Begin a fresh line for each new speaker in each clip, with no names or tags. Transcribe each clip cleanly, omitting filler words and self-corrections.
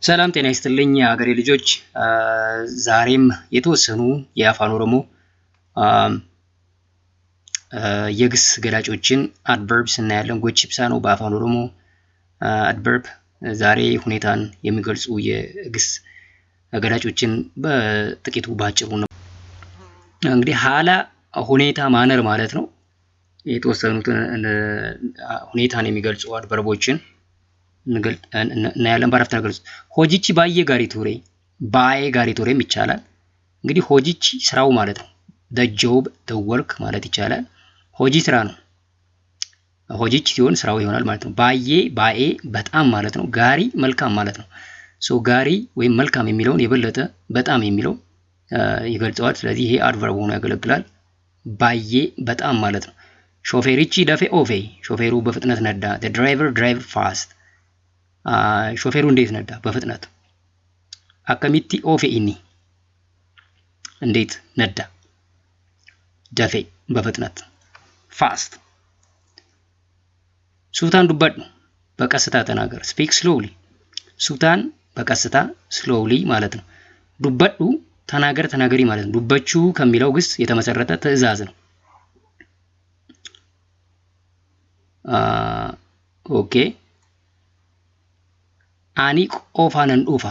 ሰላም ጤና ይስጥልኝ የሀገሬ ልጆች ዛሬም የተወሰኑ የአፋን ኦሮሞ የግስ ገላጮችን adverbs እናያለን። ጎቺፕሳ ነው በአፋን ኦሮሞ adverb ዛሬ ሁኔታን የሚገልጹ የግስ ገላጮችን በጥቂቱ ባጭሩ ነው። እንግዲህ ሐላ ሁኔታ ማነር ማለት ነው። የተወሰኑትን ሁኔታን የሚገልጹ adverbዎችን እናያለን። ባረፍተ ነገር ውስጥ ሆጂቺ ባየ ጋሪ ቱሬ ባየ ጋሪ ቱሬም ይቻላል። እንግዲህ ሆጂቺ ስራው ማለት ነው። the job the work ማለት ይቻላል። ሆጂ ስራ ነው። ሆጂቺ ሲሆን ስራው ይሆናል ማለት ነው። ባየ ባኤ በጣም ማለት ነው። ጋሪ መልካም ማለት ነው። ሶ ጋሪ ወይም መልካም የሚለውን የበለጠ በጣም የሚለው ይገልጸዋል። ስለዚህ ይሄ አድቨርብ ሆኖ ያገለግላል። ባየ በጣም ማለት ነው። ሾፌሪቺ ደፌ ኦፌ ሾፌሩ በፍጥነት ነዳ። the driver drive fast ሾፌሩ እንዴት ነዳ? በፍጥነት። አከሚቲ ኦፌ ኢኒ እንዴት ነዳ? ደፌ በፍጥነት ፋስት። ሱታን ዱበድ ነው በቀስታ ተናገር። ስፒክ ስሎሊ ሱታን በቀስታ ስሎሊ ማለት ነው። ዱበዱ ተናገር ተናገሪ ማለት ነው። ዱበቹ ከሚለው ግስ የተመሰረተ ትዕዛዝ ነው። ኦኬ አኒ ቆፋነን ኡፋ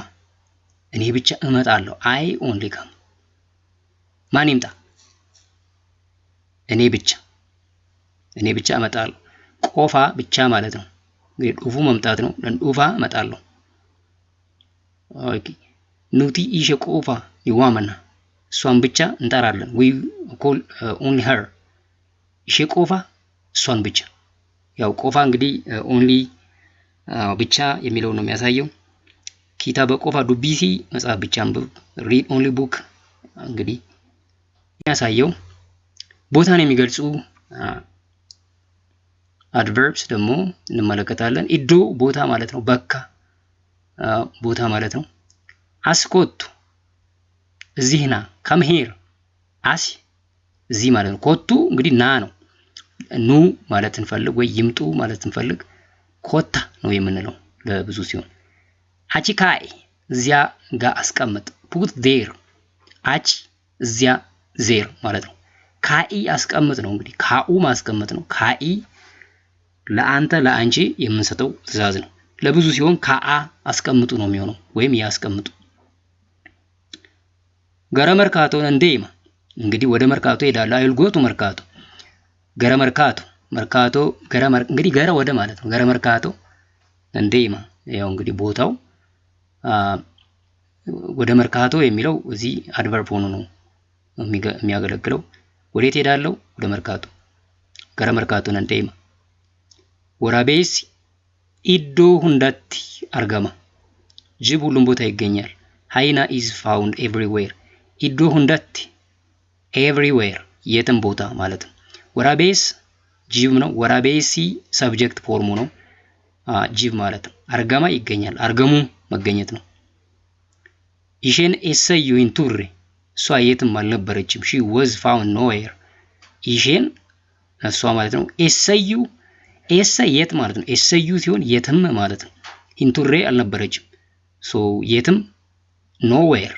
እኔ ብቻ እመጣለሁ። አይ ኦንሊ ካም ማን ይምጣ? እኔ ብቻ እመጣለሁ። ቆፋ ብቻ ማለት ነው። እንግዲህ ዱፉ መምጣት ነው። ለንዱፋ እመጣለሁ። ኦኬ ኑቲ ኢሸ ቆፋ ይዋመና እሷን ብቻ እንጠራለን። ዊ ኮል ኦንሊ ሄር ኢሸ ቆፋ እሷን ብቻ። ያው ቆፋ እንግዲህ ኦንሊ ብቻ የሚለው ነው የሚያሳየው። ኪታበ ቆፋ ዱቢሲ መጽሐፍ ብቻ አንብብ። ሪድ ኦንሊ ቡክ እንግዲህ የሚያሳየው ቦታን የሚገልጹ adverbs ደግሞ እንመለከታለን። ኢዶ ቦታ ማለት ነው። በካ ቦታ ማለት ነው። አስኮቱ እዚህ ና። come here አስ እዚህ ማለት ነው። ኮቱ እንግዲህ ና ነው። ኑ ማለት እንፈልግ ወይ ይምጡ ማለት እንፈልግ ኮታ ነው የምንለው ለብዙ ሲሆን። አቺካይ እዚያ ጋር አስቀምጥ። ፑት ዴር አቺ እዚያ ዜር ማለት ነው። ካኢ አስቀምጥ ነው እንግዲህ ካኡ ማስቀመጥ ነው። ካኢ ለአንተ ለአንቺ የምንሰጠው ትዕዛዝ ነው። ለብዙ ሲሆን ካአ አስቀምጡ ነው የሚሆነው ወይም ያስቀምጡ። ገረ መርካቶ እንዴማ እንግዲህ ወደ መርካቶ ሄዳለሁ። አይል ጎቱ መርካቶ ገረ መርካቶ መርካቶ ገረ እንግዲህ ገረ ወደ ማለት ነው። ገረ መርካቶ እንዴማ ያው እንግዲህ ቦታው ወደ መርካቶ የሚለው እዚህ አድቨርብ ሆኖ ነው የሚያገለግለው። ወዴት ሄዳለሁ? ወደ መርካቶ። ገረ መርካቶ እንዴማ ወራቤስ ኢዶ ሁንዳቲ አርጋማ ጅብ ሁሉም ቦታ ይገኛል። ሃይና is found everywhere ኢዶ ሁንዳቲ everywhere የትም ቦታ ማለት ነው። ወራቤስ ጅብ ነው። ወራቤሲ ሰብጀክት ፎርሙ ነው። ጅብ ማለት ነው። አርጋማ ይገኛል። አርገሙ መገኘት ነው። ኢሼን ኤሰዩ ኢንቱሪ እሷ የትም አልነበረችም። she was found nowhere ኢሼን እሷ ማለት ነው። ኤሰዩ ኤሰ የት ማለት ነው። ኤሰዩ ሲሆን የትም ማለት ነው። ኢንቱሬ አልነበረችም። ሶ የትም nowhere